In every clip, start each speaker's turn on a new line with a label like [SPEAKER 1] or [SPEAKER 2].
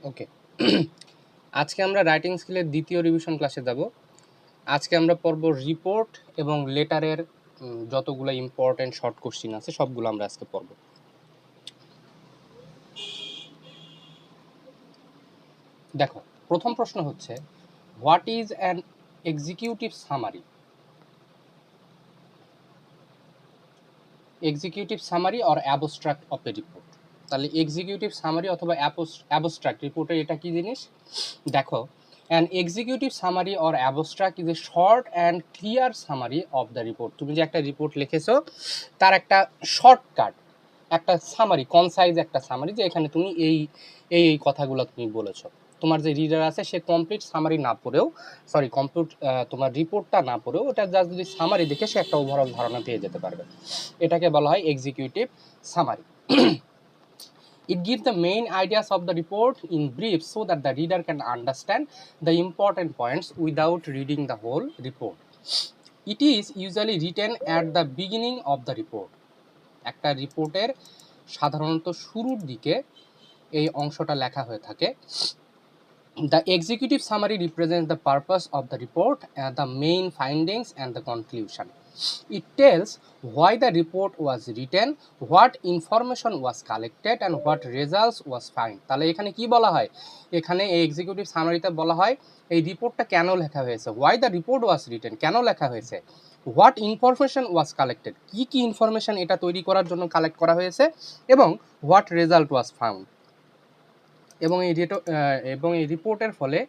[SPEAKER 1] ওকে। আজকে আমরা রাইটিং স্কিলের দ্বিতীয় রিভিশন ক্লাসে যাব। আজকে আমরা পড়ব রিপোর্ট এবং লেটারের যতগুলো ইম্পর্টেন্ট শর্ট কোশ্চিন আছে সবগুলো আমরা আজকে পড়ব। দেখো, প্রথম প্রশ্ন হচ্ছে, what is an executive summary? Executive summary or abstract of A report. তাহলে এক্সিকিউটিভ সামারি অথবা অ্যাবস্ট্রাক্ট রিপোর্টের এটা কি জিনিস? দেখো, an executive summary or abstract is a short and clear summary of the report. তুমি যে একটা রিপোর্ট লিখেছো তার একটা শর্টকাট, একটা সামারি, কনসাইজ একটা সামারি, যে এখানে তুমি এই এই কথাগুলো তুমি বলেছো। তোমার যে রিডার আছে সে কমপ্লিট সামারি না পড়েও, তোমার রিপোর্টটা না পড়েও ওটা জাস্ট যদি সামারি দেখে সে একটা ওভারঅল ধারণা পেয়ে যেতে পারবে। এটাকে বলা হয় executive summary. It gives the main ideas of the report in brief so that the reader can understand the important points without reading the whole report. It is usually written at the beginning of the report. একটা রিপোর্টের সাধারণত শুরুর দিকে এই অংশটা লেখা হয়ে থাকে। The executive summary represents the purpose of the report, the main findings and the conclusion. It tells why the report was written, what information was collected and what results was found. তাহলে এখানে কি বলা হয়? এখানে এই executive সামারিতে বলা হয় এই রিপোর্টটা কেন লেখা হয়েছে, why the report was written, কেন লেখা হয়েছে, what information was collected, কি কি ইনফরমেশন এটা তৈরি করার জন্য কালেক্ট করা হয়েছে, এবং what result was found, এবং এই রিপোর্টের ফলে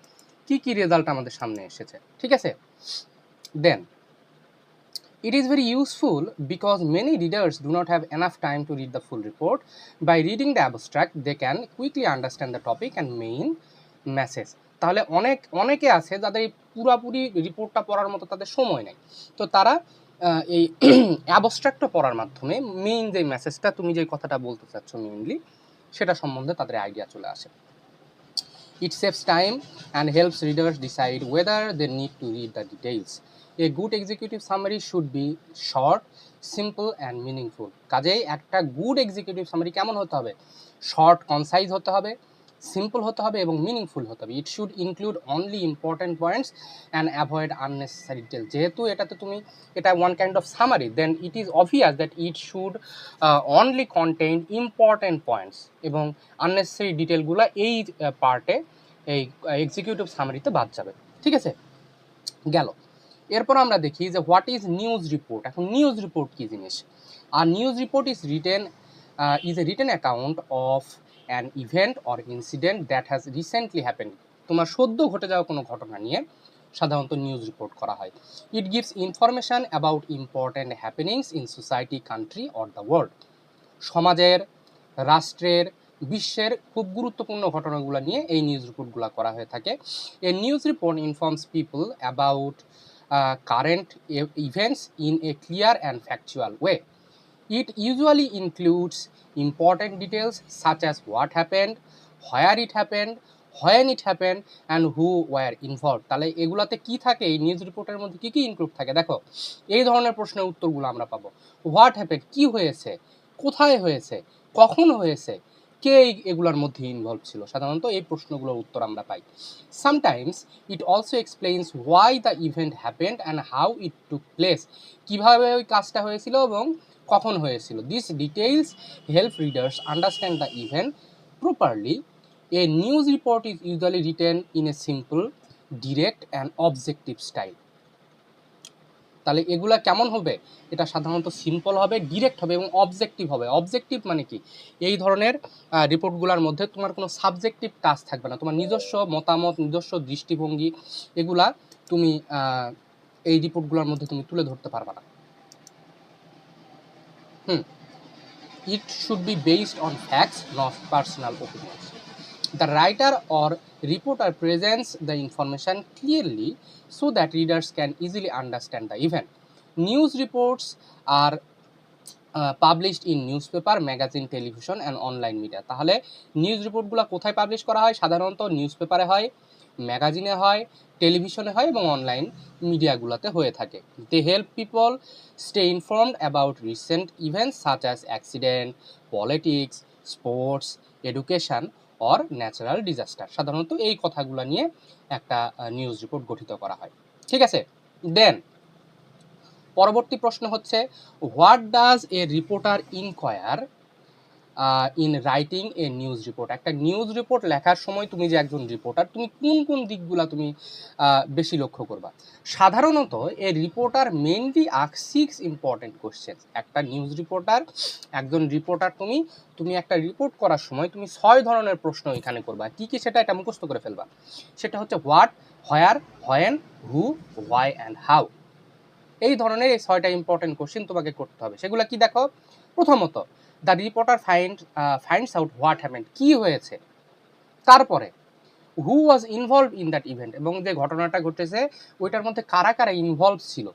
[SPEAKER 1] কি কি রেজাল্ট আমাদের সামনে এসেছে। ঠিক আছে? দেন it is very useful because many readers do not have enough time to read the full report. By reading the abstract they can quickly understand the topic and main message. তাহলে অনেকে আছে যাদের পুরোপুরি রিপোর্টটা পড়ার মতো তাদের সময় নেই, তো তারা এই অ্যাবস্ট্রাক্টটা পড়ার মাধ্যমে মেইন যে মেসেজটা, তুমি যে কথাটা বলতে চাচ্ছ মেইনলি, সেটা সম্বন্ধে তাদের আইডিয়া চলে আসে। It saves time and helps readers decide whether they need to read the details. A good executive summary should be short, simple and meaningful. কাজেই একটা গুড এক্সিকিউটিভ সামারি কেমন হতে হবে? শর্ট, কনসাইজ হতে হবে, সিম্পল হতে হবে এবং মিনিংফুল হতে হবে। It should include only important points and avoid unnecessary detail. যেহেতু এটা one kind of summary, then it is obvious that it should only contain important points, এবং আননেসেসারি ডিটেলগুলো এই পার্টে, এই এক্সিকিউটিভ সামারিতে বাদ যাবে। ঠিক আছে, গেল। এরপর আমরা দেখি যে হোয়াট ইজ নিউজ রিপোর্ট। এখন নিউজ রিপোর্ট কি জিনিস? আর news report is a written account of an event or incident that has recently happened. তোমার সদ্য ঘটে যাওয়া কোনো ঘটনা নিয়ে সাধারণত নিউজ রিপোর্ট করা হয়। It gives information about important happenings in society, country or the world. সমাজের, রাষ্ট্রের, বিশ্বের খুব গুরুত্বপূর্ণ ঘটনাগুলো নিয়ে এই নিউজ রিপোর্টগুলো করা হয়ে থাকে। A news report informs people about current events in a clear and factual way. It usually includes important details such as what happened, where it happened, when it happened and who were involved. তাহলে এগুলাতে কি থাকে, এই news রিপোর্টের মধ্যে কি কি include থাকে? দেখো, এই ধরনের প্রশ্নের উত্তরগুলো আমরা পাবো। হোয়াট হ্যাপেন্ড, কি হয়েছে, কোথায় হয়েছে, কখন হয়েছে, কে এগুলোর মধ্যে ইনভলভ ছিল, সাধারণত এই প্রশ্নগুলোর উত্তর আমরা পাই। Sometimes it also explains why the event happened and how it took place. কীভাবে ওই কাজটা হয়েছিল এবং কখন হয়েছিল। This details help readers understand the event properly. A news report is usually written in a simple, direct and objective style. তাহলে এগুলা কেমন হবে? এটা সাধারণত সিম্পল হবে, ডিরেক্ট হবে এবং অবজেক্টিভ হবে। অবজেক্টিভ মানে কি? এই ধরনের রিপোর্টগুলোর মধ্যে তোমার কোনো সাবজেক্টিভ টাচ থাকবে না, তোমার নিজস্ব মতামত, নিজস্ব দৃষ্টিভঙ্গি এগুলা তুমি এই রিপোর্টগুলোর মধ্যে তুমি তুলে ধরতে পারবে না। It should be based on facts, not personal opinions. The writer or reporter presents the information clearly so that readers can easily understand the event. News reports are published in news paper, magazine, television and online media. তাহলে news রিপোর্টগুলো কোথায় publish করা হয়? সাধারণত news পেপারে হয়, ম্যাগাজিনে হয়, টেলিভিশনে হয় এবং অনলাইন মিডিয়াগুলোতে হয়ে থাকে। They help people stay informed about recent events such as accident, politics, sports, education or natural disaster. সাধারণত এই কথাগুলো নিয়ে একটা নিউজ রিপোর্ট গঠিত করা হয়। ঠিক আছে, দেন পরবর্তী প্রশ্ন হচ্ছে, what does a reporter inquire in writing A news report? একটা নিউজ রিপোর্ট লেখার সময় তুমি যে একজন রিপোর্টার, তুমি কোন কোন দিকগুলা তুমি বেশি লক্ষ্য করবা? সাধারণত a reporter mainly ask 6 important question. একটা নিউজ রিপোর্টার, একজন রিপোর্টার, তুমি একটা রিপোর্ট করার সময় তুমি 6 ধরনের প্রশ্ন এখানে করবা। কি কি সেটা এটা মুখস্থ করে ফেলবা। সেটা হচ্ছে what, where, when, who, why and how. এই ধরনের এই 6টা ইম্পর্টেন্ট কোশ্চেন তোমাকে করতে হবে। সেগুলো কি দেখো? প্রথমত, the reporter finds out what happened, কি হয়েছে। তারপরে হু ওয়াজ ইনভলভ ইন দ্যাট ইভেন্ট, এবং যে ঘটনাটা ঘটেছে ওইটার মধ্যে কারা কারা ইনভলভ ছিল।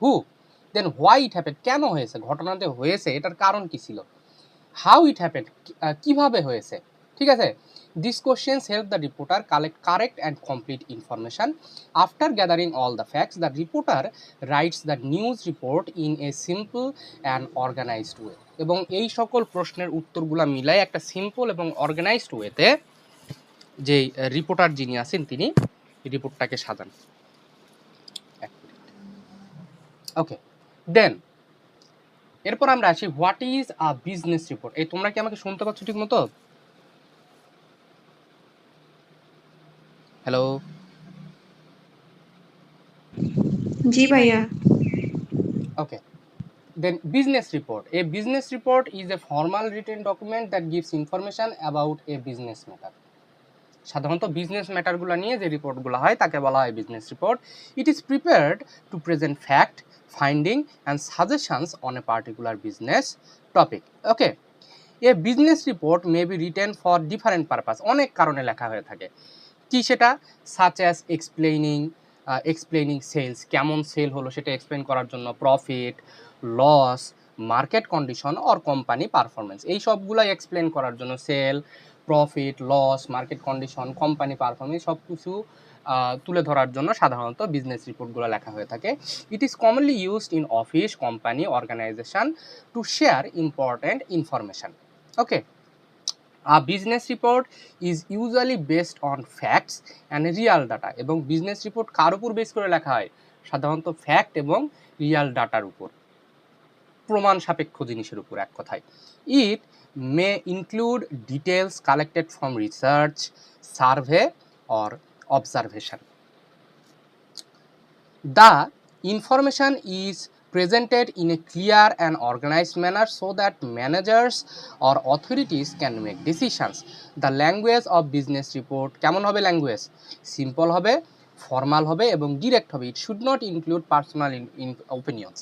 [SPEAKER 1] হু, দেন হোয়াই ইট হ্যাপেন্ড, কেন হয়েছে, ঘটনাতে হয়েছে এটার কারণ কি ছিল। হাউ ইট হ্যাপেন্ড, কিভাবে হয়েছে। ঠিক আছে, this questions help the reporter collect correct and complete information. After gathering all the facts, the reporter writes the news report in a simple and organized way. এবং এই সকল প্রশ্নের উত্তরগুলো মিলাই একটা সিম্পল এবং অর্গানাইজড ওয়েতে যে রিপোর্টার যিনি আছেন তিনি রিপোর্টটাকে সাজান। ওকে, দেন এরপর আমরা আসি what is a business report. এই তোমরা কি আমাকে শুনতে পাচ্ছ ঠিক মতো? হ্যালো,
[SPEAKER 2] জি ভাইয়া।
[SPEAKER 1] okay, then business report. A business report is a formal written document that gives information about a business matter. সাধারণত বিজনেস ম্যাটারগুলো নিয়ে যে রিপোর্টগুলো হয় তাকে বলা হয় business report. It is prepared to present fact, finding and suggestions on a particular business topic. Okay, a business report may be written for different purpose, অনেক কারণে লেখা হয়ে থাকে। কি সেটা? সাচ অ্যাজ এক্সপ্লেনিং সেলস, কেমন সেল হলো সেটা এক্সপ্লেন করার জন্য, profit, loss, market condition or company performance, এই সবগুলো এক্সপ্লেন করার জন্য sell, profit, loss, market condition, company performance সব কিছু তুলে ধরার জন্য সাধারণত বিজনেস রিপোর্টগুলো লেখা হয়ে থাকে। It is commonly used in office, company, organization to share important information. Okay, A business report is usually based on facts and real data, এবং বিজনেস রিপোর্ট কার উপর বেস করে লেখা হয়? সাধারণত ফ্যাক্ট এবং রিয়াল ডাটার উপর, প্রমাণ সাপেক্ষ জিনিসের উপর, এক কথায়। It may include details collected from research, survey or observation. The information is presented in a clear and organized manner so that managers or authorities can make decisions. The language of business report কেমন হবে? Language simple হবে, formal হবে এবং direct হবে। It should not include personal opinions.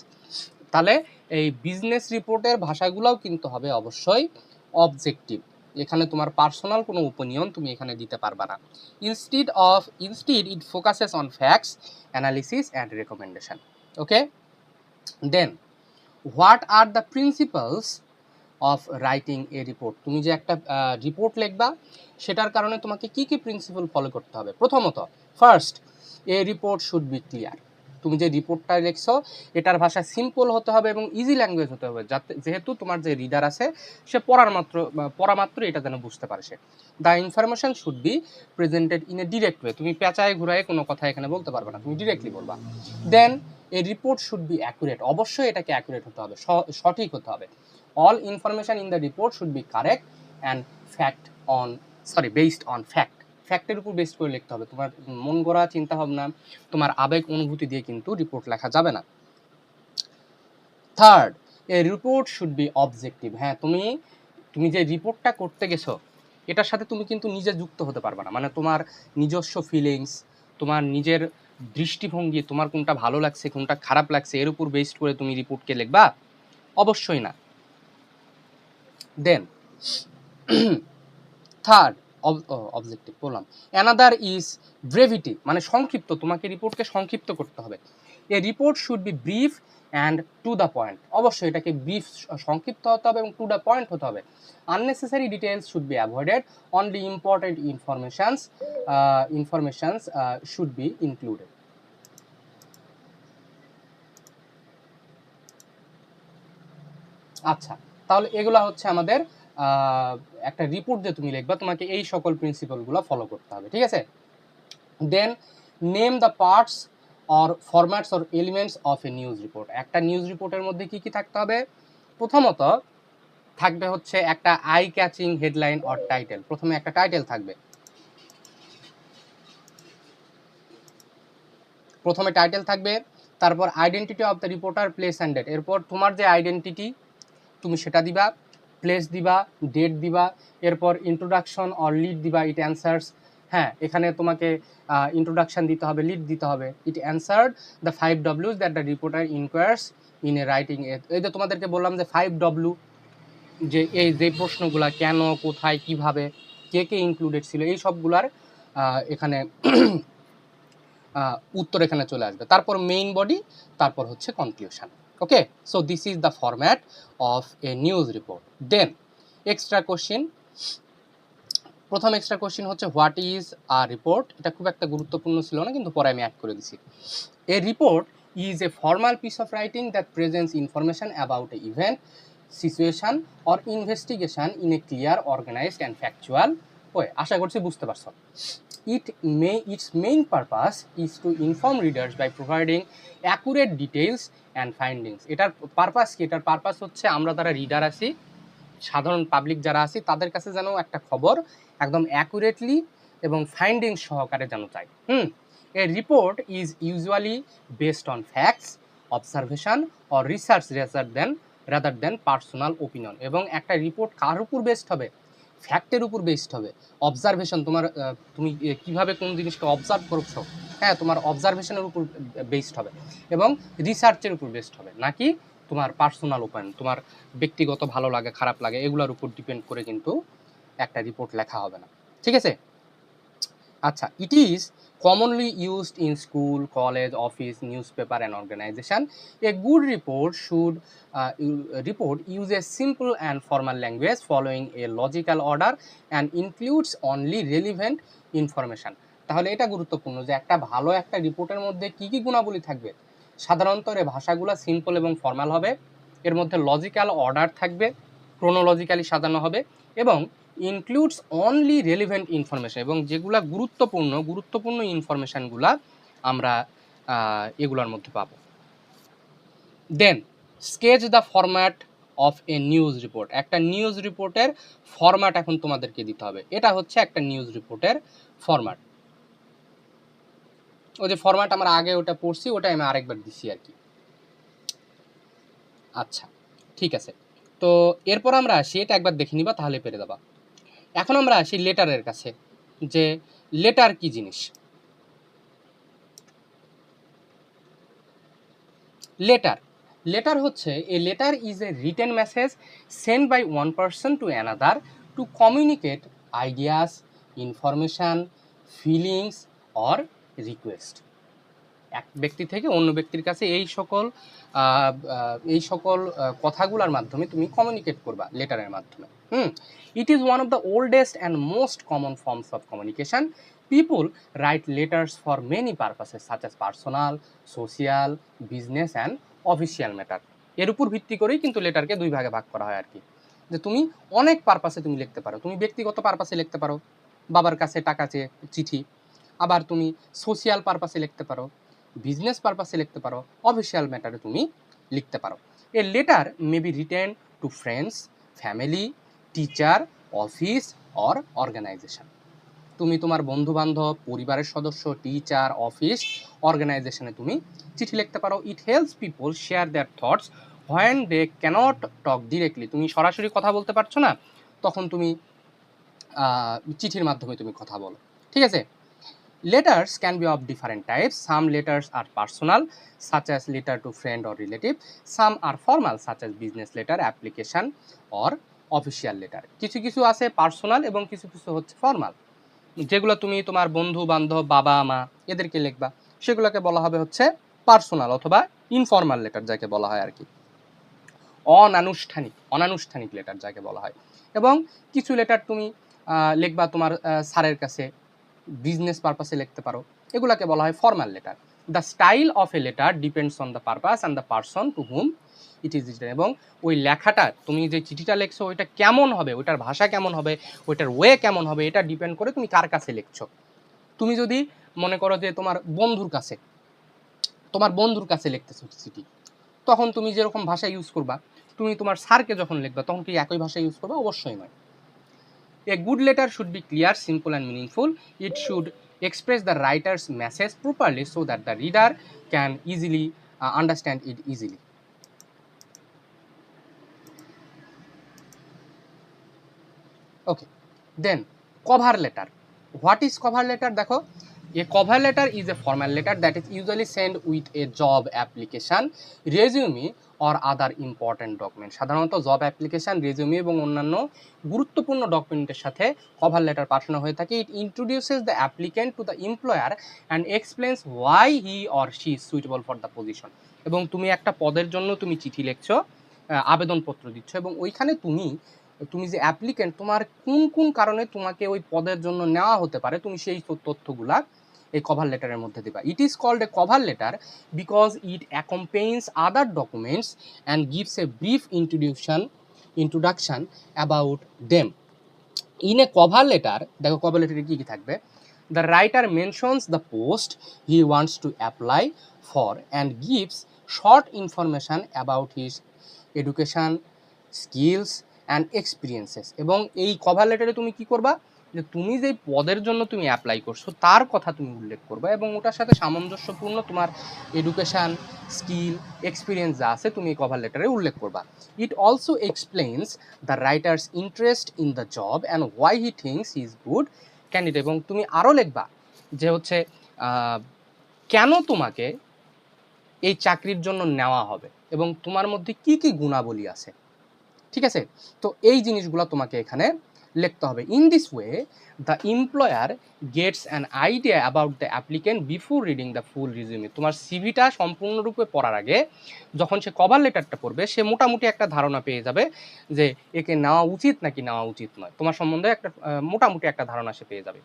[SPEAKER 1] তাহলে এই business রিপোর্টের ভাষাগুলোও কিন্তু হবে অবশ্যই অবজেক্টিভ। এখানে তোমার পার্সোনাল কোনো ওপিনিয়ন তুমি এখানে দিতে পারবা না। Instead it focuses on facts, analysis and recommendation. Okay, then what are the principles of writing a report? তুমি যে একটা রিপোর্ট লিখবা সেটার কারণে তোমাকে কি কি প্রিন্সিপাল ফলো করতে হবে? প্রথমত, first, A report should be clear. তুমি যে রিপোর্টটা লিখছো এটার ভাষা সিম্পল হতে হবে এবং ইজি ল্যাঙ্গুয়েজ হতে হবে, যাতে যেহেতু তোমার যে রিডার আছে সে পড়া মাত্র এটা যেন বুঝতে পারে সে। The information should be presented in a direct way, তুমি পেঁচায় ঘুরায় কোনো কথা এখানে বলতে পারবে না, তুমি ডিরেক্টলি বলবা। Then a report should be accurate, অবশ্যই এটাকে অ্যাকুরেট হতে হবে, সঠিক হতে হবে। All information in the report should be correct and based on fact. ফ্যাক্টের উপর বেস করে লিখতে হবে। তোমার মন গড়া চিন্তা ভাবনা, তোমার আবেগ অনুভূতি দিয়ে কিন্তু রিপোর্ট লেখা যাবে না। Third, A report should B objective. হ্যাঁ, তুমি যে রিপোর্টটা করতে গেছো এটার সাথে তুমি কিন্তু নিজে যুক্ত হতে পারবে না, মানে তোমার নিজস্ব ফিলিংস, তোমার নিজের দৃষ্টিভঙ্গি, তোমার কোনটা ভালো লাগছে কোনটা খারাপ লাগছে এর উপর বেসড করে তুমি রিপোর্টকে লিখবা? অবশ্যই না। দেন থার্ড, অবজেক্টিভ বললাম। অ্যানাদার ইজ ব্রেভিটি, মানে সংক্ষিপ্ত, তোমাকে রিপোর্টকে সংক্ষিপ্ত করতে হবে। এ report should B brief and to the point, অবশ্যই এটাকে ব্রিফ, সংক্ষিপ্ত হতে হবে এবং টু দ্য পয়েন্ট হতে হবে। Unnecessary details should be avoided, only important informations should be included. আচ্ছা, তাহলে এগুলা হচ্ছে আমাদের একটা রিপোর্ট যে তুমি লিখবা তোমাকে এই সকল প্রিন্সিপালগুলো ফলো করতে হবে, ঠিক আছে। Then name the parts or formats or elements of a news report. একটা নিউজ রিপোর্টের মধ্যে কি কি থাকতে হবে? প্রথমত থাকবে হচ্ছে একটা eye catching headline or title. প্রথমে একটা টাইটেল থাকবে, প্রথমে টাইটেল থাকবে, তারপর identity of the reporter, place and date. এরপর তোমার যে আইডেন্টিটি তুমি সেটা দিবা, প্লেস দিবা, ডেট দিবা, এরপর ইন্ট্রোডাকশন অর লিড দিবা, ইট অ্যান্সার্স। হ্যাঁ, এখানে তোমাকে ইন্ট্রোডাকশন দিতে হবে, লিড দিতে হবে। It answered the 5 Ws that the reporter inquires in a writing. এই যে তোমাদেরকে বললাম যে 5 W, যে এই যে প্রশ্নগুলা কেন, কোথায়, কিভাবে, কে কে ইনক্লুডেড ছিল, এই সবগুলার এখানে উত্তর এখানে চলে আসবে। তারপর মেইন বডি, তারপর হচ্ছে conclusion. Okay, so this is the format of a news report. Then extra question, প্রথম এক্সট্রা কোশ্চিন হচ্ছে হোয়াট ইজ আ রিপোর্ট। এটা খুব একটা গুরুত্বপূর্ণ ছিল না, কিন্তু পরে আমি অ্যাড করে দিছি। A report is a formal piece of writing that presents information about a event, situation or investigation in a clear, organised and factual way. আশা করছি বুঝতে পারছো। Its main purpose is to inform readers by providing accurate details and findings. এটার purpose কি? এটার purpose হচ্ছে আমরা যারা রিডার আছি, সাধারণ পাবলিক যারা আছি, তাদের কাছে যেন একটা খবর একদম অ্যাকুরেটলি এবং ফাইন্ডিংস সহকারে যেন চাই। এ report is usually based on facts, observation or research rather than personal opinion. এবং একটা রিপোর্ট কার উপর বেসড হবে? ফ্যাক্টের উপর বেসড হবে। অবজারভেশন, তুমি কিভাবে কোন জিনিসকে অবজার্ভ করছো, হ্যাঁ, তোমার অবজারভেশনের উপর বেসড হবে। এবং রিসার্চের উপর বেসড হবে, নাকি তোমার পার্সোনাল ওপিনিয়ন, তোমার ব্যক্তিগত ভালো লাগে খারাপ লাগে এগুলোর উপর ডিপেন্ড করে কিন্তু একটা রিপোর্ট লেখা হবে না, ঠিক আছে। আচ্ছা, it is commonly used in school, college, office, newspaper and organization. A good report use a simple and formal language following a logical order and includes only relevant information. তাহলে এটা গুরুত্বপূর্ণ যে একটা ভালো একটা রিপোর্টের মধ্যে কি কি গুণাবলী থাকবে। সাধারণত এর ভাষাগুলো সিম্পল এবং ফর্মাল হবে, এর মধ্যে লজিক্যাল অর্ডার থাকবে, ক্রোনোলজিক্যালি সাজানো হবে, এবং ইনক্লুডস অনলি রেলিভেন্ট ইনফরমেশন, এবং যেগুলা গুরুত্বপূর্ণ ইনফরমেশানগুলা আমরা এগুলোর মধ্যে পাবো। Then sketch the format of a news report. একটা নিউজ রিপোর্টের ফরম্যাট এখন তোমাদেরকে দিতে হবে। এটা হচ্ছে একটা নিউজ রিপোর্টের ফরম্যাট। ওই যে ফরম্যাট আমরা আগে ওটা পড়ছি, ওটা আমি আরেকবার দিছি আর কি। আচ্ছা, ঠিক আছে। তো এরপর আমরা আসি, এটা একবার দেখে নিবা তাহলে পেরে দেবা। এখন আমরা আসি লেটারের কাছে, যে লেটার কি জিনিস। লেটার হচ্ছে, a letter is a written message send by one person to another to communicate ideas, information, feelings or request. এক ব্যক্তি থেকে অন্য ব্যক্তির কাছে এই সকল কথাগুলোর মাধ্যমে তুমি কমিউনিকেট করবা লেটারের মাধ্যমে। It is one of the oldest and most common forms of communication. People right letters for many purposes such as personal, social, business and official matter. এর উপর ভিত্তি করেই কিন্তু লেটারকে দুই ভাগে ভাগ করা হয় আর কি, যে তুমি অনেক পারপাসে তুমি লিখতে পারো। তুমি ব্যক্তিগত পারপাসে লিখতে পারো, বাবার কাছে টাকা চেয়ে চিঠি। আবার তুমি সোশিয়াল পারপাসে লিখতে পারো, বিজনেস পারপাসে লিখতে পারো, অফিসিয়াল ম্যাটারে তুমি লিখতে পারো। A letter may be written to friends, family, teacher, office or organization. তুমি তোমার বন্ধু বান্ধব, পরিবারের সদস্য, টিচার, অফিস, অর্গানাইজেশনে তুমি চিঠি লিখতে পারো। It helps people share their thoughts when they cannot talk directly. তুমি সরাসরি কথা বলতে পারছো না, তখন তুমি চিঠির মাধ্যমে তুমি কথা বলো, ঠিক আছে। Letters can be of different types. Some letters are personal, such as letter to friend or relative. Some are formal, such as business letter, application or official letter. কিছু কিছু আছে পার্সোনাল এবং কিছু কিছু হচ্ছে ফর্মাল। যেগুলো তুমি তোমার বন্ধু বান্ধব, বাবা মা এদেরকে লিখবা, সেগুলোকে বলা হবে হচ্ছে পার্সোনাল অথবা ইনফর্মাল লেটার, যাকে বলা হয় আর কি অনানুষ্ঠানিক লেটার যাকে বলা হয়। এবং কিছু লেটার তুমি লিখবা তোমার স্যারের কাছে, বিজনেস পারপাসে লিখতে পারো, এগুলাকে বলা হয় formal letter. The style of a letter depends on the purpose and the person to hmm it is written, এবং ওই লেখাটা তুমি যে চিঠিটা লিখছো ওইটা কেমন হবে, ওইটার ভাষা কেমন হবে, ওইটার ওয়ে কেমন হবে, এটা ডিপেন্ড করে তুমি কার কাছে লিখছো। তুমি যদি মনে করো যে তোমার বন্ধুর কাছে লিখতেছো চিঠি, তখন তুমি যেরকম ভাষা ইউজ করবা, তুমি তোমার স্যারকে যখন লিখবা তখন কি একই ভাষা ইউজ করবা? অবশ্যই নয়। A good letter should be clear, simple, and meaningful. It should express the writer's message properly so that the reader can easily understand it easily. Okay, then cover letter. What is cover letter? দেখো, a cover letter is a formal letter that is usually sent with a job application, resume or other important document. সাধারণত job application, resume এবং অন্যান্য গুরুত্বপূর্ণ ডকুমেন্টের সাথে cover letter পাঠানো হয়ে থাকে। It introduces the applicant to the employer and explains why he or she is suitable for the position. এবং তুমি একটা পদের জন্য তুমি চিঠি লিখছো, আবেদনপত্র দিচ্ছ, এবং ওইখানে তুমি যে অ্যাপ্লিক্যান্ট, তোমার কোন কোন কারণে তোমাকে ওই পদের জন্য নেওয়া হতে পারে, তুমি সেই তথ্যগুলা এই কভার লেটারের মধ্যে দিবা। It is called a cover letter because it accompanies other documents and gives a brief introduction about them. In a cover letter, দেখো কভার লেটারে কী কী থাকবে? The writer mentions the post he wants to apply for and gives short information about his education, skills and experiences. এবং এই cover লেটারে তুমি কি করবা, যে তুমি যেই পদের জন্য তুমি অ্যাপ্লাই করছো তার কথা তুমি উল্লেখ করবা, এবং ওটার সাথে সামঞ্জস্যপূর্ণ তোমার এডুকেশান, স্কিল, এক্সপিরিয়েন্স যা আছে তুমি এই কভার লেটারে উল্লেখ করবা। It also explains the writer's interest in the job and why he thinks he is good candidate. এবং তুমি আরও লিখবা যে হচ্ছে কেন তোমাকে এই চাকরির জন্য নেওয়া হবে এবং তোমার মধ্যে কি কি গুণাবলী আছে। ঠিক আছে, তো এই জিনিসগুলো তোমাকে এখানে লিখতে হবে। In this way the employer gets an idea about the applicant before reading the full resume. তোমার সিভিটা সম্পূর্ণরূপে পড়ার আগে যখন সে কভার লেটারটা পড়বে, সে মোটামুটি একটা ধারণা পেয়ে যাবে যে একে নেওয়া উচিত নাকি নেওয়া উচিত নয়। তোমার সম্বন্ধে একটা মোটামুটি একটা ধারণা সে পেয়ে যাবে।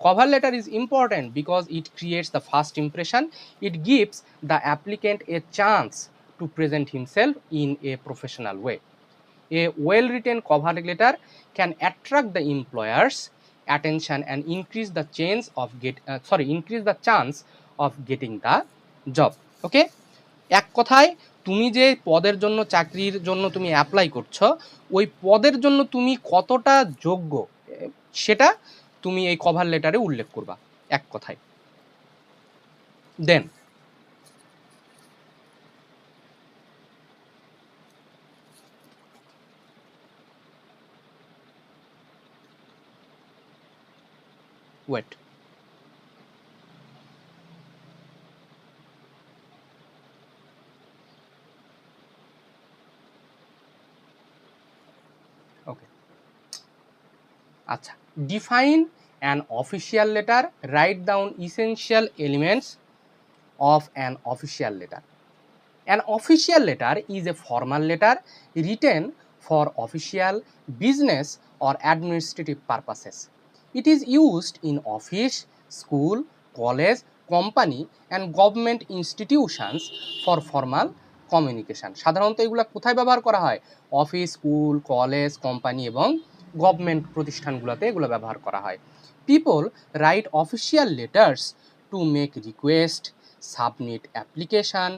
[SPEAKER 1] Cover letter is important because it creates the first impression. It gives the applicant a chance to present himself in a professional way. A well-written cover letter can attract the employer's attention and increase the chance of getting the job. Okay? এক কথায়, তুমি যে পদের জন্য, চাকরির জন্য তুমি apply করছো, ওই পদের জন্য তুমি কতটা যোগ্য সেটা তুমি এই কভার লেটারে উল্লেখ করবা, এক কথায়। দেন ওয়েট, ওকে, আচ্ছা। Define an official letter, write down essential elements of an official letter. An official letter is a formal letter written for official, business or administrative purposes. It is used in office, school, college, company and government institutions for formal communication. সাধারণত এগুলো কোথায় ব্যবহার করা হয়? Office, school, college, company এবং government প্রতিষ্ঠানগুলোতে এগুলো ব্যবহার করা হয়। People write official letters to make request, submit application,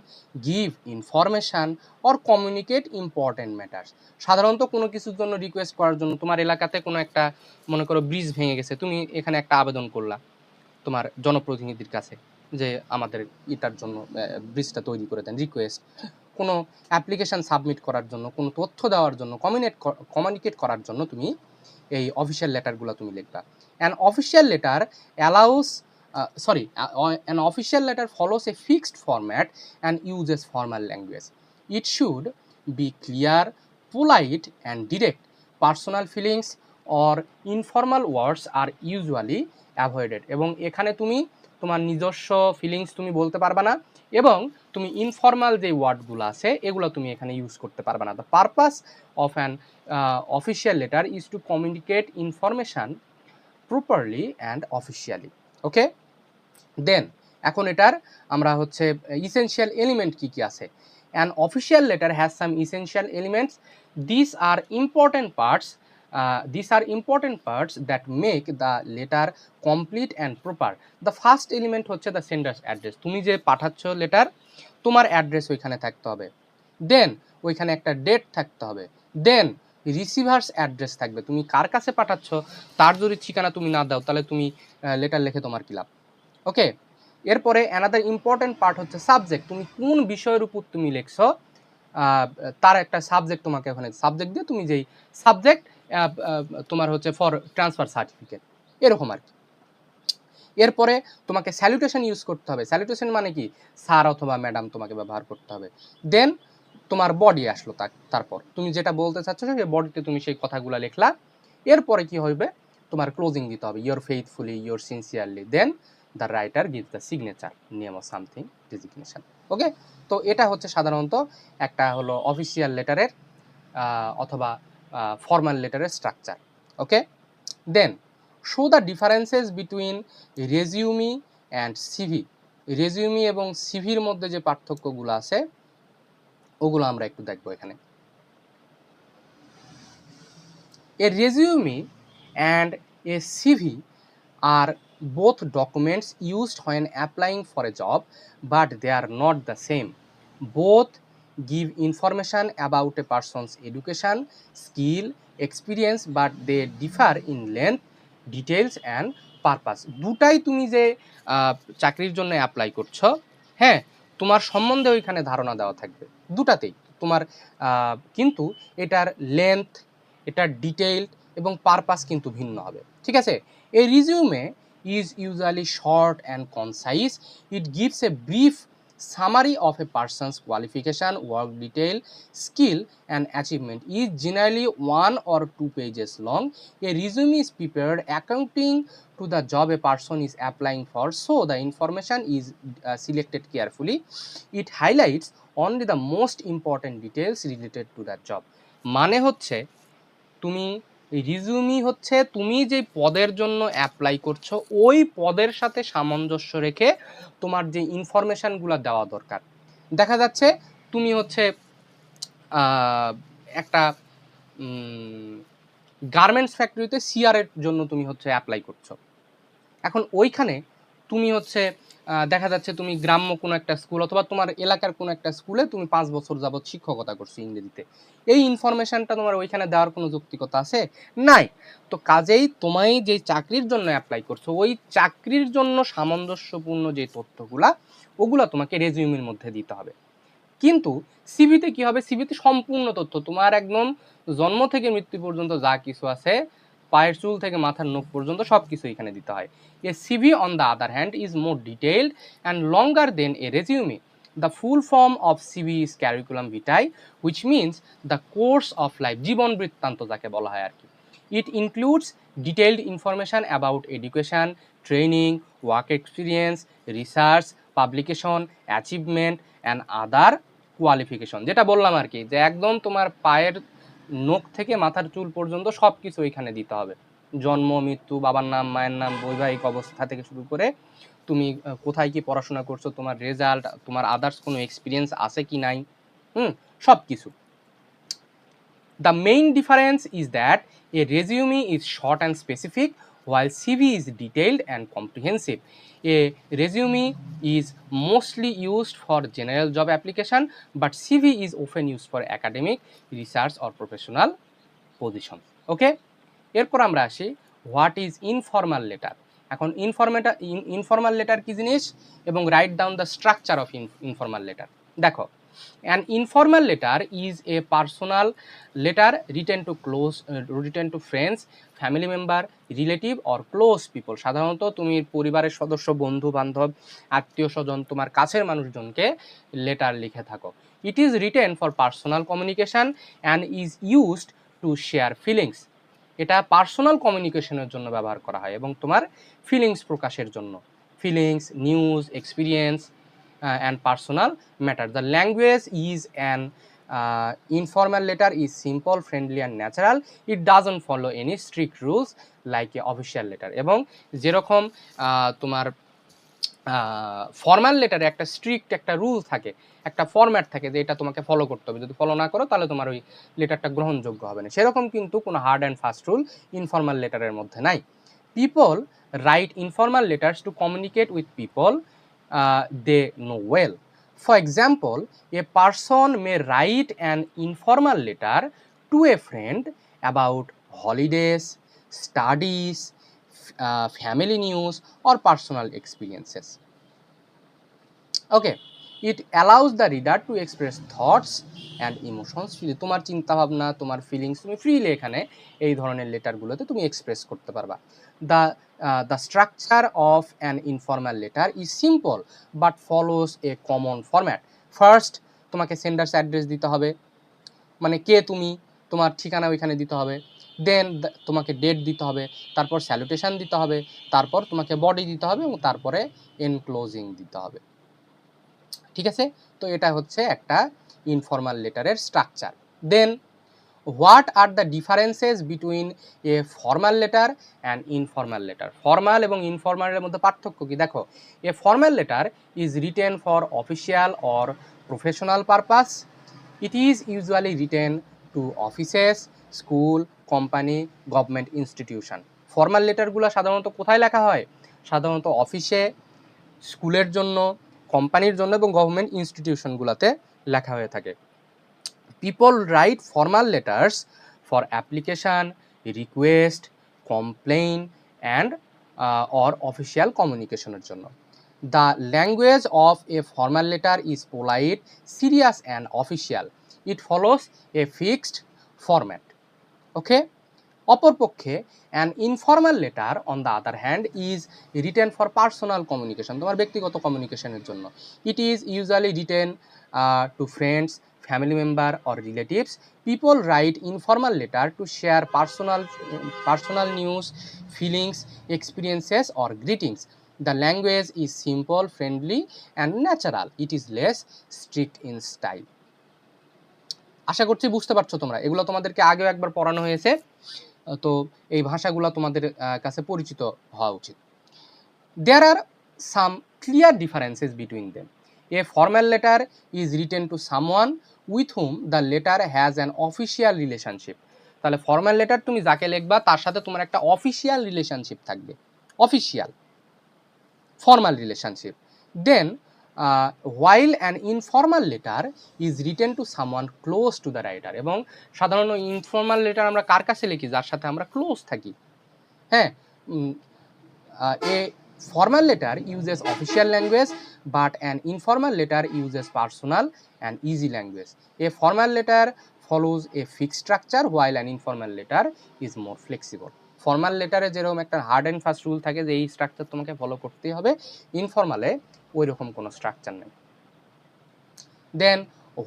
[SPEAKER 1] give information or communicate important matters. সাধারণত কোনো কিছুর জন্য রিকোয়েস্ট করার জন্য, তোমার এলাকাতে কোনো একটা, মনে করো ব্রিজ ভেঙে গেছে, তুমি এখানে একটা আবেদন করলা তোমার জনপ্রতিনিধির কাছে যে আমাদের এটার জন্য ব্রিজটা তৈরি করে দেন, রিকোয়েস্ট। কোনো অ্যাপ্লিকেশান সাবমিট করার জন্য, কোনো তথ্য দেওয়ার জন্য, কমিউনিকেট করার জন্য তুমি এই অফিসিয়াল লেটারগুলো তুমি লিখবা। An official letter allows an official letter follows a fixed format and uses formal language. It should be clear, polite and direct. Personal feelings or informal words are usually avoided. এবং এখানে তুমি তোমার নিজস্ব feelings তুমি বলতে পারবা না, এবং তুমি ইনফর্মাল যে ওয়ার্ডগুলো আছে এগুলো তুমি এখানে ইউজ করতে পারবা না। The purpose of an official letter is to communicate information properly and officially. Okay, then এখন এটার আমরা হচ্ছে ইসেনশিয়াল এলিমেন্ট কী কী আছে। An official letter has some essential elements. These are important parts. These are important parts that make the letter complete and proper. The first element হচ্ছে the sender's address. তুমি যে পাঠাচ্ছ letter, তোমার address ওইখানে থাকতে হবে। দেন ওইখানে একটা ডেট থাকতে হবে। দেন রিসিভার্স অ্যাড্রেস থাকবে, তুমি কার কাছে পাঠাচ্ছ তার যদি ঠিকানা তুমি না দাও তাহলে তুমি লেটার লিখে তোমার কি লাভ। ওকে, এরপরে অ্যানাদার ইম্পর্টেন্ট পার্ট হচ্ছে সাবজেক্ট। তুমি কোন বিষয়ের উপর তুমি লিখছো তার একটা সাবজেক্ট তোমাকে ওখানে সাবজেক্ট দিয়ে তুমি যেই সাবজেক্ট তোমার হচ্ছে ফর ট্রান্সফার সার্টিফিকেট এরকম আর কি। এরপরে তোমাকে স্যালুটেশন ইউজ করতে হবে। স্যালুটেশন মানে কি, স্যার অথবা ম্যাডাম তোমাকে ব্যবহার করতে হবে। দেন তোমার বডি আসলো, তারপর তুমি যেটা বলতে চাচ্ছ সেই বডিতে তুমি সেই কথাগুলো লিখলা। এরপরে কি হবে, তোমার ক্লোজিং দিতে হবে, your faithfully, your sincerely. Then the writer gives the signature, name of something, designation. Okay, তো এটা হচ্ছে সাধারণত একটা হলো অফিসিয়াল লেটারের অথবা ফর্মাল লেটারের structure. Okay, then show the differences between resume and CV. Resume এবং সিভির মধ্যে যে পার্থক্যগুলো আছে ওগুলো আমরা একটু দেখবো এখানে। A resume and a CV are both documents used when applying for a job, but they are not the same. Both give information about a person's education, skill, experience, but they differ in length, details and purpose. দুটাই তুমি যে চাকরির জন্য apply করছো, হ্যাঁ, তোমার সম্বন্ধে ওইখানে ধারণা দেওয়া থাকবে দুটাতেই তোমার, কিন্তু এটার লেন্থ, এটার ডিটেইল এবং পারপাস কিন্তু ভিন্ন হবে। ঠিক আছে, A resume is usually short and concise. It gives a brief summary of a person's qualification, work detail, skill and achievement. Is generally 1 or 2 pages long. A resume is prepared accounting to the job a person is applying for, so the information is selected carefully. It highlights only the most important details related to that job. মানে হচ্ছে তুমি resume হচ্ছে তুমি যে পদের জন্য apply করছো ওই পদের সাথে সামঞ্জস্য রেখে তোমার যে ইনফরমেশানগুলো দেওয়া দরকার। দেখা যাচ্ছে তুমি হচ্ছে একটা গার্মেন্টস ফ্যাক্টরিতে সিআরের জন্য তুমি হচ্ছে অ্যাপ্লাই করছো। এখন ওইখানে তুমি হচ্ছে দেখা যাচ্ছে তুমি গ্রাম্য কোনো একটা স্কুল অথবা তোমার এলাকার কোনো একটা স্কুলে তুমি 5 বছর যাবৎ শিক্ষকতা করছো ইংরেজিতে, এই ইনফরমেশানটা তোমার ওইখানে দেওয়ার কোনো যৌক্তিকতা আছে? নাই। তো কাজেই তোমায় যে চাকরির জন্য অ্যাপ্লাই করছো ওই চাকরির জন্য সামঞ্জস্যপূর্ণ যে তথ্যগুলা ওগুলা তোমাকে রেজিউমের মধ্যে দিতে হবে। কিন্তু সিভিতে কি হবে, সিভিতে সম্পূর্ণ তথ্য তোমার একদম জন্ম থেকে মৃত্যু পর্যন্ত যা কিছু আছে, পায়ের চুল থেকে মাথার নখ পর্যন্ত সব কিছু এখানে দিতে হয়। A CV on the other hand is more detailed and longer than a resume. The full form of CV is curriculum vitae, which means the course of life, জীবন বৃত্তান্ত যাকে বলা হয় আর কি। It includes detailed information about education, training, work experience, research, publication, achievement and other qualification, যেটা বললাম আর কি, যে একদম তোমার পায়ের নখ থেকে মাথার চুল পর্যন্ত সব কিছু এখানে দিতে হবে। জন্ম, মৃত্যু, বাবার নাম, মায়ের নাম, বৈবাহিক অবস্থা থেকে শুরু করে তুমি কোথায় কি পড়াশোনা করছো, তোমার রেজাল্ট, তোমার আদার্স কোনো এক্সপিরিয়েন্স আছে কি নাই, সব কিছু। The main difference is that a resume is short and specific, while CV is detailed and comprehensive. A resume is mostly used for general job application, but CV is often used for academic, research or professional position. Okay? এরপর আমরা আসি what is informal letter. এখন informal letter কি জিনিস এবং right down the structure of informal letter. দেখো, an informal letter is a personal letter written to friends, family member, relative or close people. সাধারণত তুমি পরিবারের সদস্য, বন্ধু বান্ধব, আত্মীয় স্বজন, তোমার কাছের মানুষজনকে লেটার লিখে থাকো। It is written for personal communication and is used to share feelings. এটা পার্সোনাল কমিউনিকেশনের জন্য ব্যবহার করা হয় এবং তোমার ফিলিংস প্রকাশের জন্য, feelings, news, experience and personal matter. The language is an informal letter is simple, friendly and natural. It doesn't follow any strict rules like a official letter. এবং যেরকম তোমার ফর্মাল লেটারে একটা স্ট্রিক্ট একটা রুল থাকে, একটা format থাকে যে এটা তোমাকে ফলো করতে হবে, যদি ফলো না করো তাহলে তোমার ওই লেটারটা গ্রহণযোগ্য হবে না। সেরকম কিন্তু কোনো hard and fast rule informal লেটারের মধ্যে নাই। People write informal letters to communicate with people they know well. For example, a person may write an informal letter to a friend about holidays, studies, family news or personal experiences. Okay, it allows the reader to express thoughts and emotions freely. তোমার চিন্তা ভাবনা, তোমার feelings তুমি freely এখানে এই ধরনের লেটারগুলোতে তুমি express করতে পারবা। The structure of an informal letter is simple but follows a common format. First, তোমাকে সেন্ডার্স অ্যাড্রেস দিতে হবে, মানে কে তুমি, তোমার ঠিকানা ওইখানে দিতে হবে। দেন তোমাকে ডেট দিতে হবে, তারপর স্যালুটেশন দিতে হবে, তারপর তোমাকে বডি দিতে হবে এবং তারপরে এনক্লোজিং দিতে হবে। ঠিক আছে, তো এটা হচ্ছে একটা ইনফর্মাল লেটারের structure. Then what are the differences between a formal letter and informal letter? Formal এবং ইনফর্মালের মধ্যে পার্থক্য কি? দেখো, a formal letter is written for official or professional purpose. It is usually written to offices, school, company, government institution. Formal লেটারগুলো সাধারণত কোথায় লেখা হয়? সাধারণত অফিসে, স্কুলের জন্য, কোম্পানির জন্য এবং গভর্নমেন্ট ইনস্টিটিউশনগুলোতে লেখা হয়ে থাকে। People right formal letters for application, request, complain and or official কমিউনিকেশনের জন্য। The language of a formal letter is polite, serious and official. It follows a fixed format. Okay? অপরপক্ষে an informal letter on the other hand is written for personal communication, তোমার ব্যক্তিগত কমিউনিকেশনের জন্য। It is usually written to friends, family member or relatives. People write informal letter to share personal news, feelings, experiences or greetings. The language is simple, friendly and natural. It is less strict in style. আশা করছি বুঝতে পারছো তোমরা, এগুলো তোমাদেরকে আগেও একবার পড়ানো হয়েছে, তো এই ভাষাগুলো তোমাদের কাছে পরিচিত হওয়া উচিত। There are some clear differences between them. A formal letter is written to someone with whom the letter has an official relationship. তাহলে ফর্মাল লেটার তুমি যাকে লিখবা তার সাথে তোমার একটা অফিসিয়াল রিলেশনশিপ থাকবে, official formal relationship. Then while an informal letter is written to someone close to the writer, এবং সাধারণত ইনফর্মাল লেটার আমরা কার কাছে লিখি? যার সাথে আমরা ক্লোজ থাকি। হ্যাঁ, a formal letter uses official language but an informal letter uses personal and easy language. A formal letter follows a fixed structure while an informal letter is more flexible. Formal লেটারে যেরকম একটা hard and fast rule থাকে যে এই structure তোমাকে follow করতেই হবে, ইনফর্মালে ওই রকম কোনো স্ট্রাকচার নেই। Then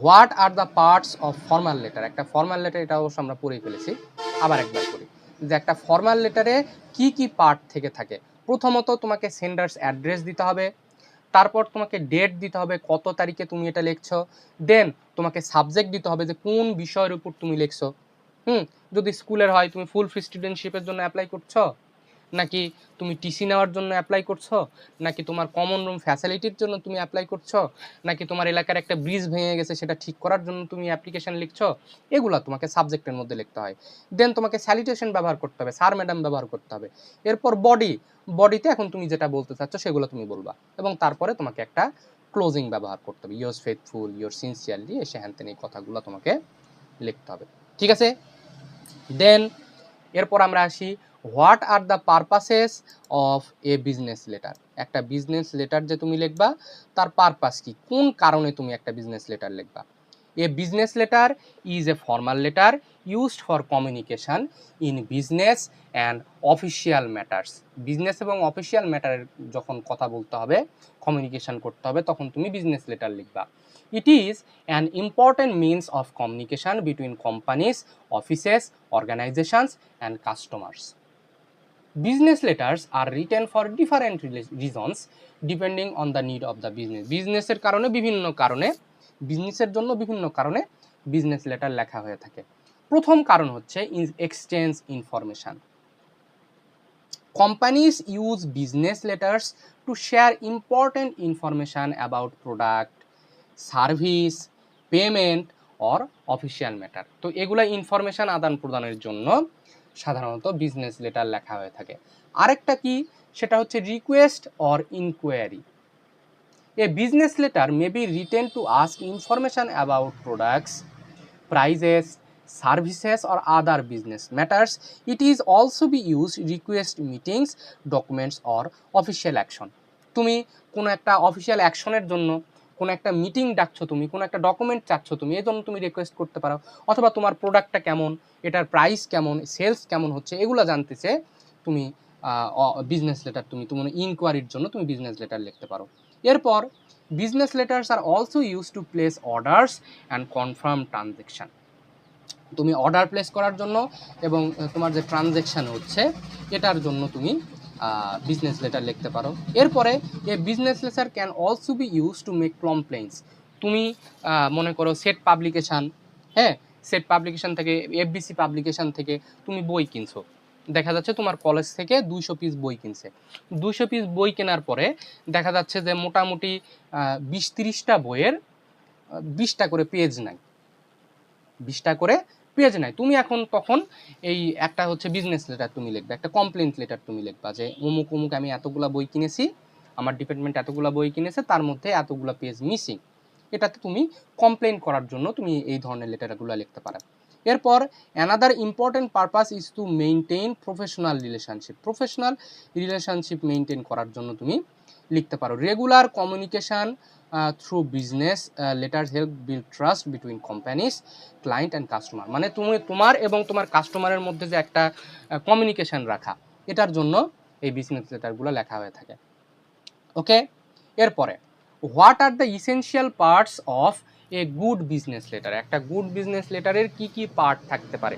[SPEAKER 1] what are the parts of formal letter? একটা ফর্মাল লেটার, এটা অবশ্য আমরা পড়েই ফেলেছি, আবার একবার করি যে একটা ফর্মাল লেটারে কি কি পার্ট থেকে থাকে। প্রথমত তোমাকে সেন্ডার্স অ্যাড্রেস দিতে হবে, তারপর তোমাকে ডেট দিতে হবে কত তারিখে তুমি এটা লিখছো, দেন তোমাকে সাবজেক্ট দিতে হবে যে কোন বিষয়ের উপর তুমি লিখছো। যদি স্কুলের হয় তুমি ফুল ফ্রি স্টুডেন্টশিপের জন্য অ্যাপ্লাই করছো, নাকি তুমি টিসি নেওয়ার জন্য অ্যাপ্লাই করছো, নাকি তোমার কমন রুম ফ্যাসিলিটির জন্য তুমি অ্যাপ্লাই করছো, নাকি তোমার এলাকার একটা ব্রিজ ভেঙে গেছে সেটা ঠিক করার জন্য তুমি অ্যাপ্লিকেশন লিখছো, এগুলো তোমাকে সাবজেক্টের মধ্যে লিখতে হয়। দেন তোমাকে স্যালিটেশন ব্যবহার করতে হবে, স্যার ম্যাডাম ব্যবহার করতে হবে। এরপর বডিতে এখন তুমি যেটা বলতে চাচ্ছ সেগুলো তুমি বলবা, এবং তারপরে তোমাকে একটা ক্লোজিং ব্যবহার করতে হবে, ইয়োর্স ফেথফুল, ইয়োর সিনসিয়ারলি, এসে হ্যানতেন এই কথাগুলো তোমাকে লিখতে হবে। ঠিক আছে? দেন এরপর আমরা আসি what are the purposes of A business letter? একটা বিজনেস লেটার যে তুমি লিখবা তার পারপাস কি, কোন কারণে তুমি একটা বিজনেস লেটার লিখবা? এ business letter is a formal letter used for communication in business and official matters. Business এবং অফিসিয়াল ম্যাটারের যখন কথা বলতে হবে, কমিউনিকেশন করতে হবে, তখন তুমি বিজনেস লেটার লিখবা। It is an important means of communication between companies, offices, organizations and customers. Business letters are written for different reasons depending on the need of the business. বিজনেসের কারণে বিভিন্ন কারণে, বিজনেসের জন্য বিভিন্ন কারণে বিজনেস লেটার লেখা হয়ে থাকে। প্রথম কারণ হচ্ছে exchange information. Companies use business letters to share important information about product, service, payment or official matter. তো এগুলো ইনফরমেশান আদান প্রদানের জন্য সাধারণত বিজনেস লেটার লেখা হয়ে থাকে। আরেকটা কি, সেটা হচ্ছে request or inquiry. A business letter may be written to ask information about products, prices, services or other business matters. It is also be use request meetings, documents or official action. তুমি কোনো একটা official অ্যাকশনের জন্য কোনো একটা meeting ডাকছো, তুমি কোনো একটা ডকুমেন্ট চাচ্ছ, তুমি এই জন্য তুমি রিকোয়েস্ট করতে পারো। অথবা তোমার প্রোডাক্টটা কেমন, এটার প্রাইস কেমন, সেলস কেমন হচ্ছে, এগুলো জানতে চেয়ে তুমি বিজনেস লেটার তুমি তোমার ইনকোয়ারির জন্য তুমি বিজনেস লেটার লিখতে পারো। এরপর business letters are also use to place orders and confirm transaction. তুমি অর্ডার প্লেস করার জন্য এবং তোমার যে ট্রানজ্যাকশান হচ্ছে এটার জন্য তুমি বিজনেস লেটার লিখতে পারো। এরপরে a business letter can also be use to make complaints. তুমি মনে করো সেট পাবলিকেশান, হ্যাঁ, সেট পাবলিকেশান থেকে, এফবিসি পাবলিকেশান থেকে তুমি বই কিনছো, দেখা যাচ্ছে তোমার কলেজ থেকে 200 পিস বই কিনছে। 200 পিস বই কেনার পরে দেখা যাচ্ছে যে মোটামুটি 20-30টা বইয়ের 20টা করে পেজ নাই, 20টা করে পেজ নাই। তুমি এখন তখন এই একটা হচ্ছে বিজনেস লেটার তুমি লিখবে, একটা কমপ্লেন্ট লেটার তুমি লিখবা যে অমুক অমুক আমি এতগুলা বই কিনেছি, আমার ডিপার্টমেন্ট এতগুলা বই কিনেছে, তার মধ্যে এতগুলা পেজ মিসিং। এটাতে তুমি কমপ্লেন করার জন্য তুমি এই ধরনের লেটারগুলো লিখতে পারো। এরপর another important purpose is to maintain professional relationship. Professional relationship maintain করার জন্য তুমি লিখতে পারো। Regular communication through business letters help build trust between companies, client and customer. মানে তুমি তোমার এবং তোমার কাস্টমারের মধ্যে যে একটা কমিউনিকেশান রাখা, এটার জন্য এই বিজনেস লেটারগুলো লেখা হয়ে থাকে। ওকে, এরপরে what are the essential parts of a good business letter. একটা গুড বিজনেস লেটারের কি কি পার্ট থাকতে পারে?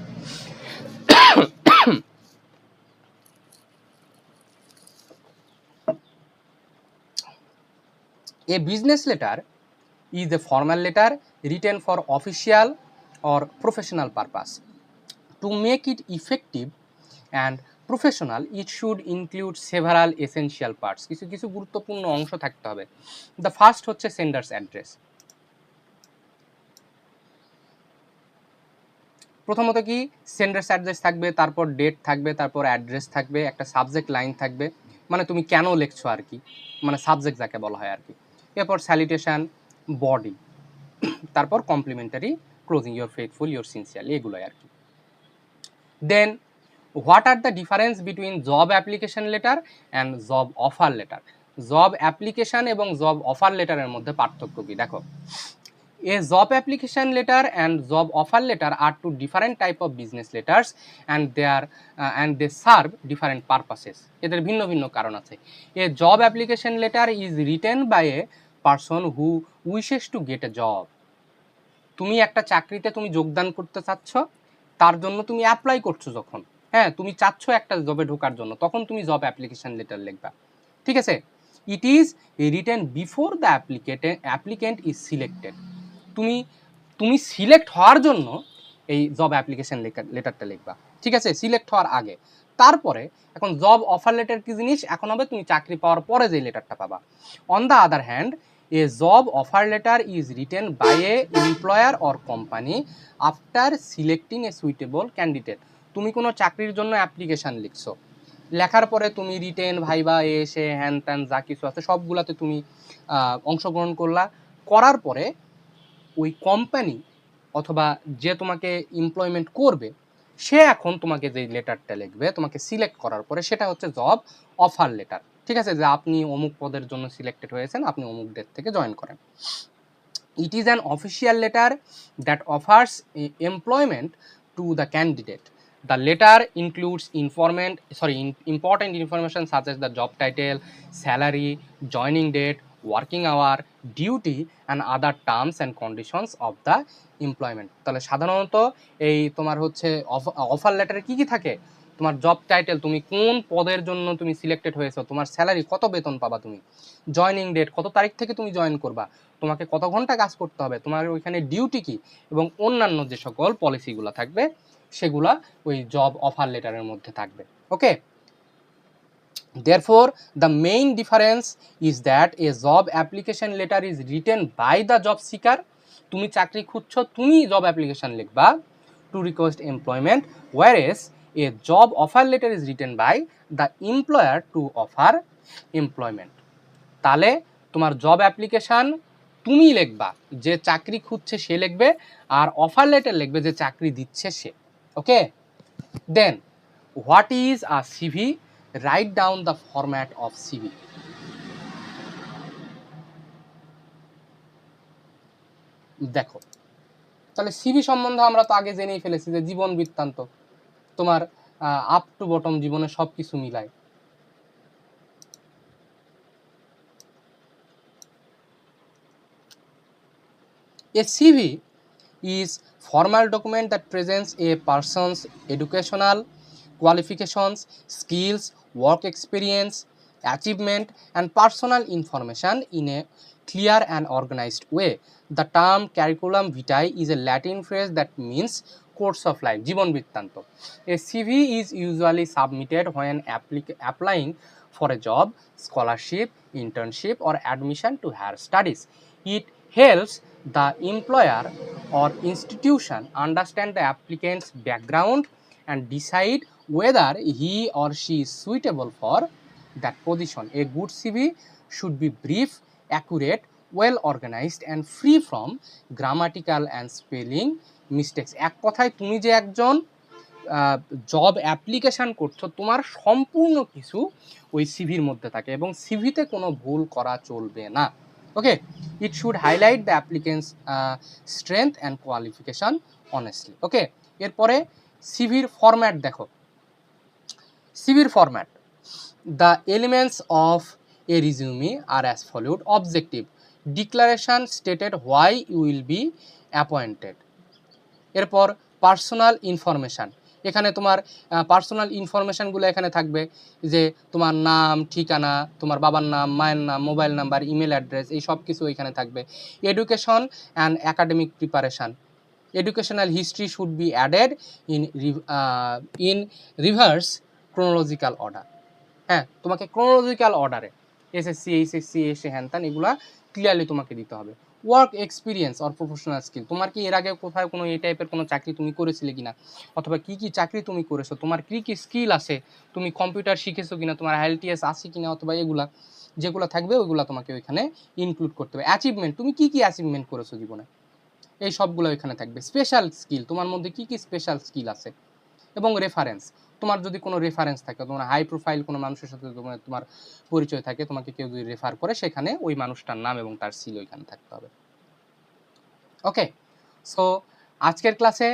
[SPEAKER 1] A business letter is a formal letter written for official or professional purpose. To make it effective and professional, it should include several essential parts. কিছু কিছু গুরুত্বপূর্ণ অংশ থাকতে হবে। The first হচ্ছে সেন্ডার্স অ্যাড্রেস। প্রথমত কি, সেন্ডার্স অ্যাড্রেস থাকবে, তারপর ডেট থাকবে, তারপর অ্যাড্রেস থাকবে, একটা সাবজেক্ট লাইন থাকবে, মানে তুমি কেন লিখছো আর কি, মানে সাবজেক্ট যাকে বলা হয় আর কি। এরপর স্যালিটেশন, বডি, তারপর complimentary closing, your faithfully, your sincerely, এগুলোই আর কি। Then what are the difference between job application letter and job offer letter. Job application এবং জব অফার লেটারের মধ্যে পার্থক্য কি দেখো। A job application letter and job offer letter are two different type of business letters and they serve different purposes. এদের ভিন্ন ভিন্ন কারণ আছে। A job application letter is written by a person who wishes to get a job. তুমি একটা চাকরিতে তুমি যোগদান করতে চাচ্ছ, তার জন্য তুমি অ্যাপ্লাই করছো যখন, হ্যাঁ, তুমি চাচ্ছ একটা জবে ঢোকার জন্য, তখন তুমি জব অ্যাপ্লিকেশন লেটার লিখবা, ঠিক আছে। It is written before the applicant is selected. তুমি তুমি সিলেক্ট হওয়ার জন্য এই জব অ্যাপ্লিকেশন লেটারটা লিখবা, ঠিক আছে, সিলেক্ট হওয়ার আগে। তারপরে এখন জব অফার লেটার কি জিনিস, এখন হবে তুমি চাকরি পাওয়ার পরে যে লেটারটা পাবা। On the other hand, a job offer letter is written by a employer or company after selecting a suitable candidate. তুমি কোনো চাকরির জন্য অ্যাপ্লিকেশান লিখছো, লেখার পরে তুমি রিটেন, ভাইবা, এসে হ্যান ত্যান যা কিছু আছে সবগুলাতে তুমি অংশগ্রহণ করলা, করার পরে ওই কোম্পানি অথবা যে তোমাকে এমপ্লয়মেন্ট করবে সে এখন তোমাকে যে লেটারটা লিখবে তোমাকে সিলেক্ট করার পরে, সেটা হচ্ছে জব অফার লেটার, ঠিক আছে, যে আপনি অমুক পদের জন্য সিলেক্টেড হয়েছেন, আপনি অমুক ডেট থেকে জয়েন করেন। It is an official letter that offers employment to the candidate. The letter includes important information such as the job title, salary, joining date, working hour, duty and other terms and conditions of the employment. তাহলে সাধারণত এই তোমার হচ্ছে offer লেটারে কি কি থাকে, তোমার job title, তুমি কোন পদের জন্য তুমি সিলেক্টেড হয়েছো, তোমার স্যালারি কত বেতন পাবা তুমি, জয়নিং ডেট কত তারিখ থেকে তুমি জয়েন করবা, তোমাকে কত ঘন্টা কাজ করতে হবে, তোমার ওইখানে ডিউটি কি, এবং অন্যান্য যে সকল পলিসিগুলো থাকবে সেগুলা ওই জব অফার লেটারের মধ্যে থাকবে। ওকে, Therefore, the main difference is that a job application letter is written by the job seeker. তুমি চাকরি খুঁজছো, তুমি জব অ্যাপ্লিকেশন লিখবা to request employment, whereas a job offer letter is written by the employer to offer employment. তাহলে তোমার job application তুমি লিখবা, যে চাকরি খুঁজছে সে লিখবে, আর অফার লেটার লিখবে যে চাকরি দিচ্ছে সে। Okay, then what is a CV? Write down the format of CV. দেখো, তাহলে সিভি সম্বন্ধে আমরা তো আগে জেনেই ফেলেছি যে জীবন বৃত্তান্ত, তোমার আপ টু বটম জীবনে সব কিছু মিলায়। A CV is formal document that presents a person's educational qualifications, skills, work experience, achievement, and personal information in a clear and organized way. The term curriculum vitae is a Latin phrase that means course of life. জীবন বৃত্তান্ত। A CV is usually submitted when applying for a job, scholarship, internship, or admission to higher studies. It helps the employer or institution understand the applicant's background and decide whether he or she is suitable for that position. A good CV should be brief, accurate, well organized, and free from grammatical and spelling mistakes. এক কথায় তুমি যে একজন job application করছো, তোমার সম্পূর্ণ কিছু ওই সিভির মধ্যে থাকে এবং সিভিতে কোনো ভুল করা চলবে না। Okay, it should highlight the applicant's strength and qualification honestly. Okay, এরপরে সিভির ফরম্যাট দেখো। সিভির format, the elements of a resume are as followed: objective, declaration stated why you will be appointed. এরপর পার্সোনাল ইনফরমেশান, এখানে তোমার personal ইনফরমেশানগুলো এখানে থাকবে, যে তোমার নাম, ঠিকানা, তোমার বাবার নাম, মায়ের নাম, মোবাইল নাম্বার, ইমেল অ্যাড্রেস, এই সব কিছু এখানে থাকবে। Education and academic preparation, educational history should be added in reverse chronological order. হ্যাঁ, তোমাকে ক্রোনোলজিক্যাল অর্ডারে এসএসসি, এইচএসসি, এসে হ্যান ত্যান এগুলা ক্লিয়ারলি তোমাকে দিতে হবে। Work experience or professional skill, তোমার কি এর আগে কোথাও কোনো এই টাইপের কোনো চাকরি তুমি করেছিলে কিনা, অথবা কি কি চাকরি তুমি করেছো, তোমার কি কি স্কিল আছে, তুমি কম্পিউটার শিখেছো কিনা, তোমার আইএলটিএস আছে কিনা, অথবা এগুলা যেগুলো থাকবে ওইগুলো তোমাকে ওইখানে ইনক্লুড করতে হবে। অ্যাচিভমেন্ট, তুমি কি কি অ্যাচিভমেন্ট করেছো জীবনে, এই সবগুলো এখানে থাকবে। স্পেশাল স্কিল, তোমার মধ্যে কি কি স্পেশাল স্কিল আছে। এবং রেফারেন্স, তোমার যদি কোনো রেফারেন্স থাকে, তোমার হাই প্রোফাইল কোনো মানুষের সাথে তোমার পরিচয় থাকে, তোমাকে কেউ যদি রেফার করে, সেখানে ওই মানুষটার নাম এবং তার সিল ওইখানে থাকতে হবে। ওকে, সো আজকের ক্লাসে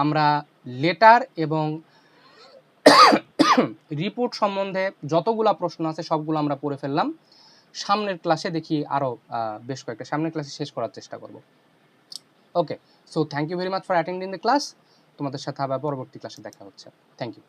[SPEAKER 1] আমরা লেটার এবং রিপোর্ট সম্বন্ধে যতগুলা প্রশ্ন আছে সবগুলো আমরা পড়ে ফেললাম। সামনের ক্লাসে দেখি আরও বেশ কয়েকটা, সামনের ক্লাসে শেষ করার চেষ্টা করব। Okay, so thank you very much for attending the class. তোমাদের সাথে আবার পরবর্তী ক্লাসে দেখা হচ্ছে। Thank you.